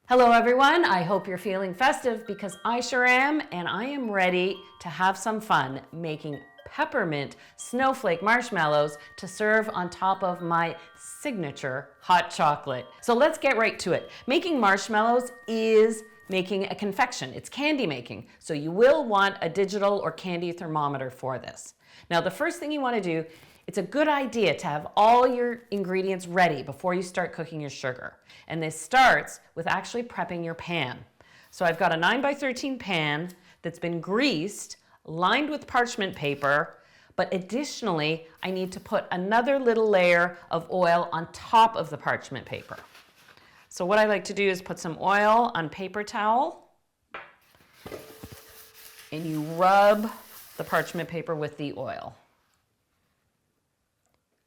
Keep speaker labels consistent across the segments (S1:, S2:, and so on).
S1: Hello everyone, I hope you're feeling festive because I sure am, and I am ready to have some fun making peppermint snowflake marshmallows to serve on top of my signature hot chocolate. So let's get right to it. Making marshmallows is making a confection. It's candy making. So you will want a digital or candy thermometer for this. Now the first thing you want to do, it's a good idea to have all your ingredients ready before you start cooking your sugar. And this starts with actually prepping your pan. So I've got a 9x13 pan that's been greased, lined with parchment paper, but additionally, I need to put another little layer of oil on top of the parchment paper. So what I like to do is put some oil on paper towel, and you rub the parchment paper with the oil.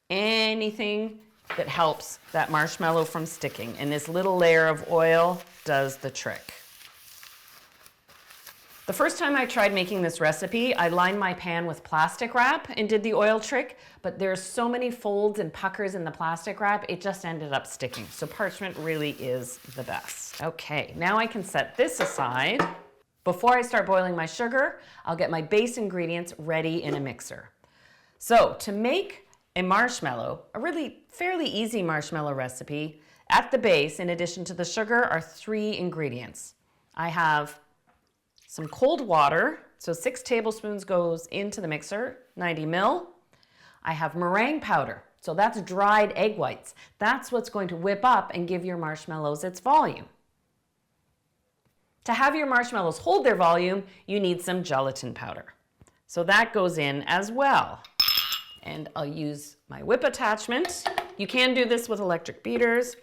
S1: Anything that helps that marshmallow from sticking, and this little layer of oil does the trick. The first time I tried making this recipe, I lined my pan with plastic wrap and did the oil trick, but there's so many folds and puckers in the plastic wrap, it just ended up sticking. So parchment really is the best. Okay, now I can set this aside. Before I start boiling my sugar, I'll get my base ingredients ready in a mixer. So to make a marshmallow, a really fairly easy marshmallow recipe, at the base, in addition to the sugar, are 3 ingredients. I have some cold water, so 6 tablespoons goes into the mixer, 90 ml. I have meringue powder, so that's dried egg whites. That's what's going to whip up and give your marshmallows its volume. To have your marshmallows hold their volume, you need some gelatin powder. So that goes in as well. And I'll use my whip attachment. You can do this with electric beaters.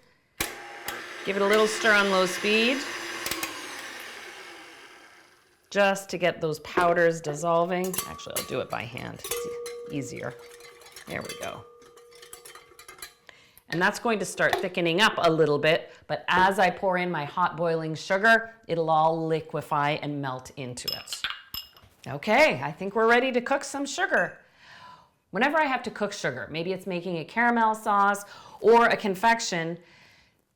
S1: Give it a little stir on low speed, just to get those powders dissolving. Actually, I'll do it by hand. It's easier. There we go. And that's going to start thickening up a little bit, but as I pour in my hot boiling sugar, it'll all liquefy and melt into it. Okay, I think we're ready to cook some sugar. Whenever I have to cook sugar, maybe it's making a caramel sauce or a confection,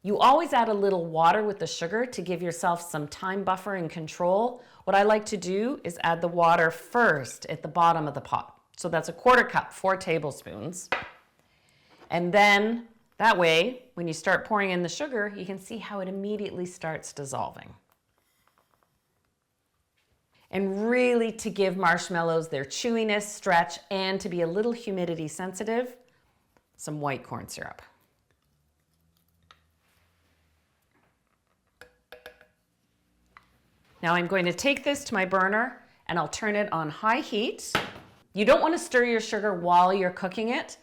S1: you always add a little water with the sugar to give yourself some time buffer and control. What I like to do is add the water first at the bottom of the pot. So that's a 1/4 cup, 4 tablespoons. And then that way, when you start pouring in the sugar, you can see how it immediately starts dissolving. And really to give marshmallows their chewiness, stretch, and to be a little humidity sensitive, some white corn syrup. Now I'm going to take this to my burner and I'll turn it on high heat. You don't want to stir your sugar while you're cooking it,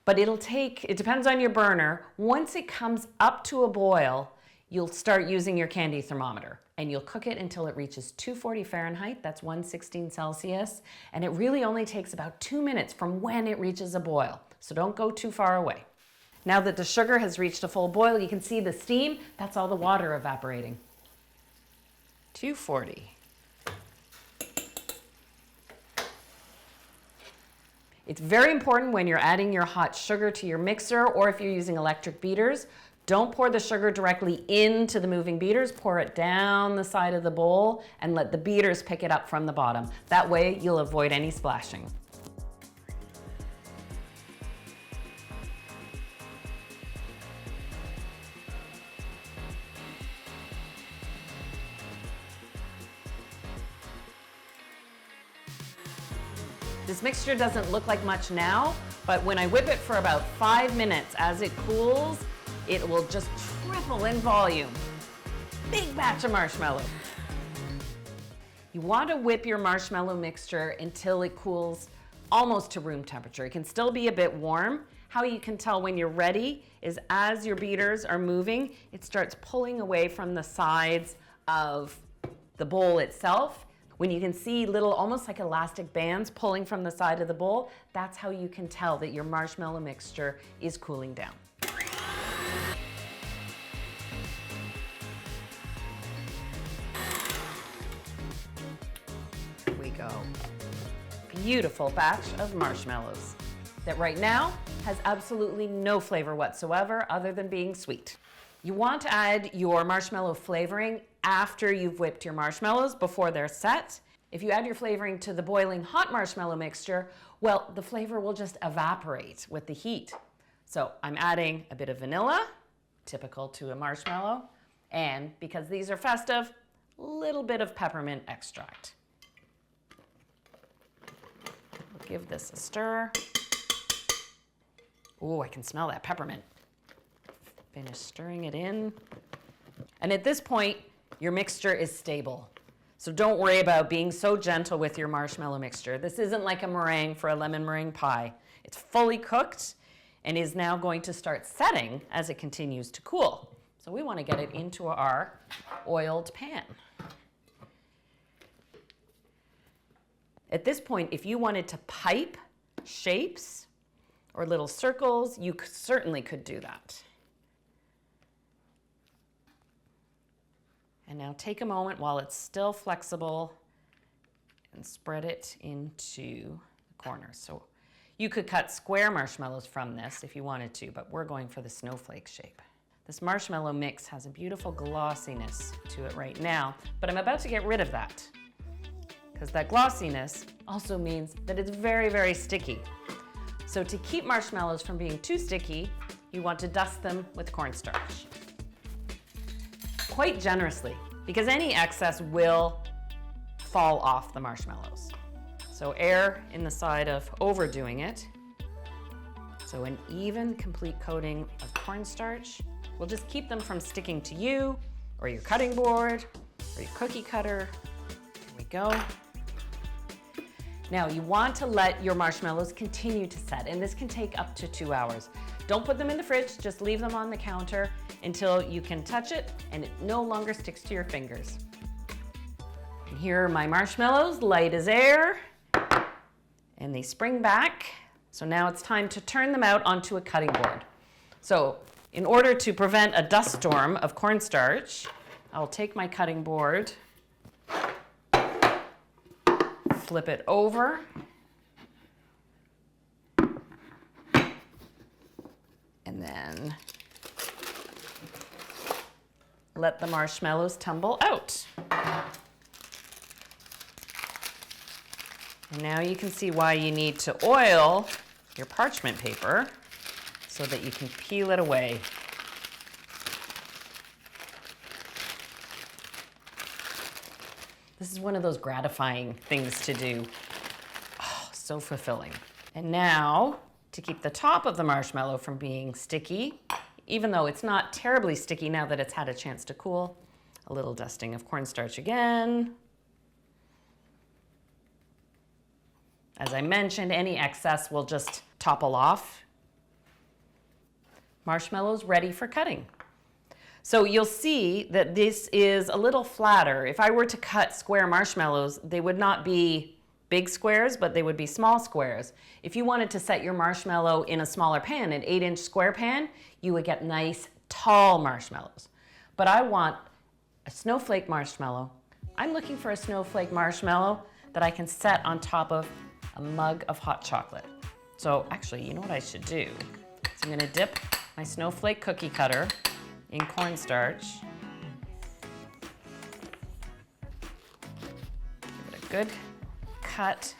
S1: but it depends on your burner. Once it comes up to a boil, you'll start using your candy thermometer and you'll cook it until it reaches 240 Fahrenheit, that's 116 Celsius, and it really only takes about 2 minutes from when it reaches a boil, so don't go too far away. Now that the sugar has reached a full boil, you can see the steam, that's all the water evaporating. 240. It's very important when you're adding your hot sugar to your mixer, or if you're using electric beaters, don't pour the sugar directly into the moving beaters, pour it down the side of the bowl and let the beaters pick it up from the bottom. That way you'll avoid any splashing. This mixture doesn't look like much now, but when I whip it for about 5 minutes, as it cools, it will just triple in volume. Big batch of marshmallow. You want to whip your marshmallow mixture until it cools almost to room temperature. It can still be a bit warm. How you can tell when you're ready is as your beaters are moving, it starts pulling away from the sides of the bowl itself. When you can see little, almost like elastic bands pulling from the side of the bowl, that's how you can tell that your marshmallow mixture is cooling down. Here we go. Beautiful batch of marshmallows that right now has absolutely no flavor whatsoever other than being sweet. You want to add your marshmallow flavoring after you've whipped your marshmallows before they're set. If you add your flavoring to the boiling hot marshmallow mixture, well, the flavor will just evaporate with the heat. So I'm adding a bit of vanilla, typical to a marshmallow, and because these are festive, a little bit of peppermint extract. We'll give this a stir. Ooh, I can smell that peppermint. Finish stirring it in. And at this point, your mixture is stable. So don't worry about being so gentle with your marshmallow mixture. This isn't like a meringue for a lemon meringue pie. It's fully cooked and is now going to start setting as it continues to cool. So we want to get it into our oiled pan. At this point, if you wanted to pipe shapes or little circles, you certainly could do that. And now take a moment while it's still flexible and spread it into the corners. So you could cut square marshmallows from this if you wanted to, but we're going for the snowflake shape. This marshmallow mix has a beautiful glossiness to it right now, but I'm about to get rid of that because that glossiness also means that it's very, very sticky. So to keep marshmallows from being too sticky, you want to dust them with cornstarch. Quite generously, because any excess will fall off the marshmallows. So err in the side of overdoing it. So an even, complete coating of cornstarch will just keep them from sticking to you, or your cutting board, or your cookie cutter. Here we go. Now you want to let your marshmallows continue to set, and this can take up to 2 hours. Don't put them in the fridge, just leave them on the counter until you can touch it and it no longer sticks to your fingers. And here are my marshmallows, light as air, and they spring back. So now it's time to turn them out onto a cutting board. So in order to prevent a dust storm of cornstarch, I'll take my cutting board, flip it over, and then let the marshmallows tumble out. And now you can see why you need to oil your parchment paper so that you can peel it away. This is one of those gratifying things to do. Oh, so fulfilling. And now, to keep the top of the marshmallow from being sticky, even though it's not terribly sticky now that it's had a chance to cool, a little dusting of cornstarch again. As I mentioned, any excess will just topple off. Marshmallows ready for cutting. So you'll see that this is a little flatter. If I were to cut square marshmallows, they would not be big squares, but they would be small squares. If you wanted to set your marshmallow in a smaller pan, an 8-inch square pan, you would get nice, tall marshmallows. But I want a snowflake marshmallow. I'm looking for a snowflake marshmallow that I can set on top of a mug of hot chocolate. So actually, you know what I should do? So I'm gonna dip my snowflake cookie cutter in cornstarch. Give it a good cut.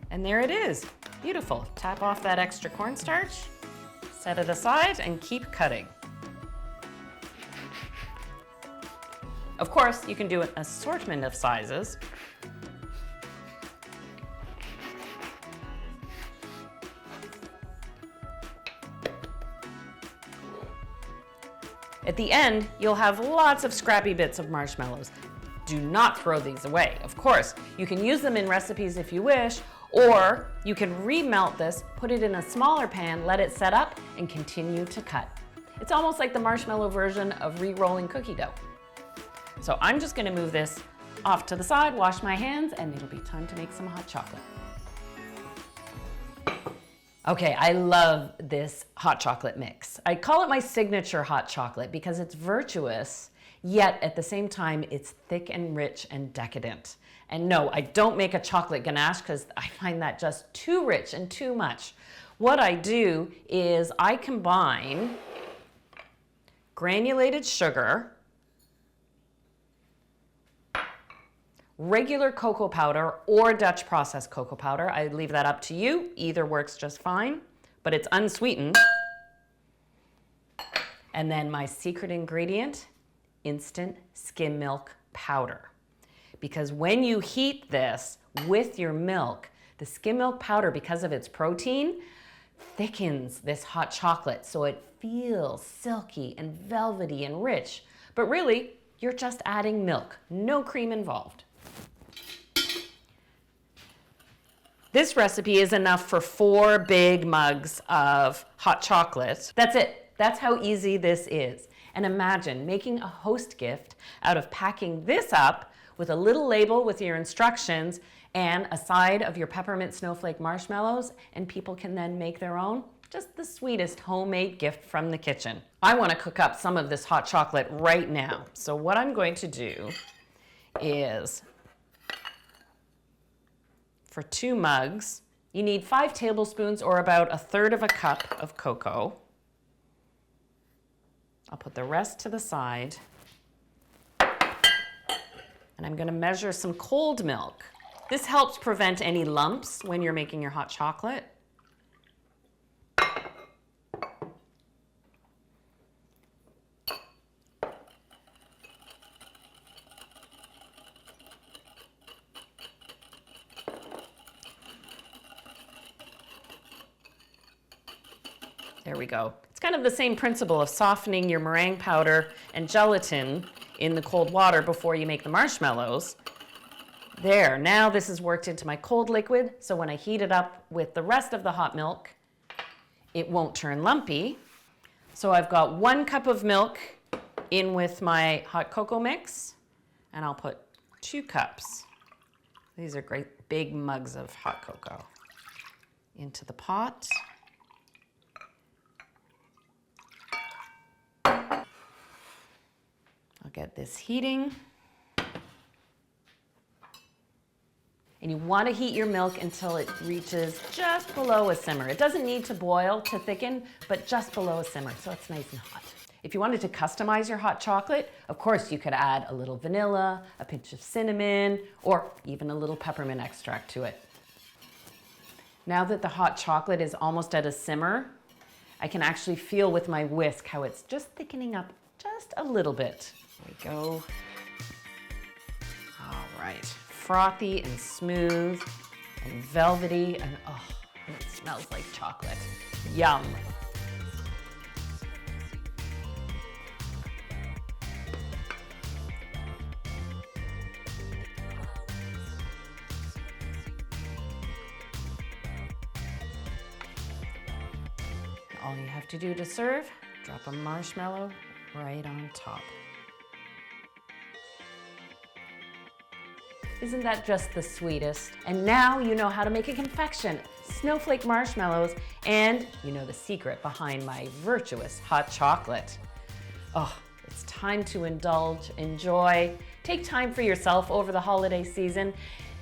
S1: And there it is. Beautiful. Tap off that extra cornstarch, set it aside, and keep cutting. Of course, you can do an assortment of sizes. At the end, you'll have lots of scrappy bits of marshmallows. Do not throw these away. Of course, you can use them in recipes if you wish, or you can remelt this, put it in a smaller pan, let it set up, and continue to cut. It's almost like the marshmallow version of re-rolling cookie dough. So I'm just gonna move this off to the side, wash my hands, and it'll be time to make some hot chocolate. Okay, I love this hot chocolate mix. I call it my signature hot chocolate because it's virtuous, yet at the same time, it's thick and rich and decadent. And no, I don't make a chocolate ganache because I find that just too rich and too much. what I do is I combine granulated sugar, regular cocoa powder, or Dutch processed cocoa powder. I leave that up to you. Either works just fine, but it's unsweetened. And then my secret ingredient, instant skim milk powder. Because when you heat this with your milk, the skim milk powder, because of its protein, thickens this hot chocolate so it feels silky and velvety and rich. But really, you're just adding milk, no cream involved. This recipe is enough for 4 big mugs of hot chocolate. That's it. That's how easy this is. And imagine making a host gift out of packing this up with a little label with your instructions and a side of your peppermint snowflake marshmallows, and people can then make their own. Just the sweetest homemade gift from the kitchen. I want to cook up some of this hot chocolate right now. So what I'm going to do is, for 2 mugs, you need 5 tablespoons or about 1/3 cup of cocoa. I'll put the rest to the side. And I'm going to measure some cold milk. This helps prevent any lumps when you're making your hot chocolate. There we go. It's kind of the same principle of softening your meringue powder and gelatin in the cold water before you make the marshmallows. There, now this is worked into my cold liquid, so when I heat it up with the rest of the hot milk, it won't turn lumpy. So I've got 1 cup of milk in with my hot cocoa mix, and I'll put 2 cups. These are great big mugs of hot cocoa into the pot. I'll get this heating. And you want to heat your milk until it reaches just below a simmer. It doesn't need to boil to thicken, but just below a simmer, so it's nice and hot. If you wanted to customize your hot chocolate, of course you could add a little vanilla, a pinch of cinnamon, or even a little peppermint extract to it. Now that the hot chocolate is almost at a simmer, I can actually feel with my whisk how it's just thickening up just a little bit. There we go. All right. Frothy and smooth and velvety, and oh, and it smells like chocolate. Yum. All you have to do to serve, drop a marshmallow right on top. Isn't that just the sweetest? And now you know how to make a confection, snowflake marshmallows, and you know the secret behind my virtuous hot chocolate. Oh, it's time to indulge, enjoy, take time for yourself over the holiday season,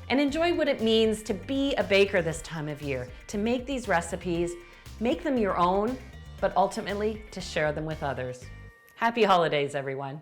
S1: and enjoy what it means to be a baker this time of year, to make these recipes, make them your own, but ultimately to share them with others. Happy holidays, everyone.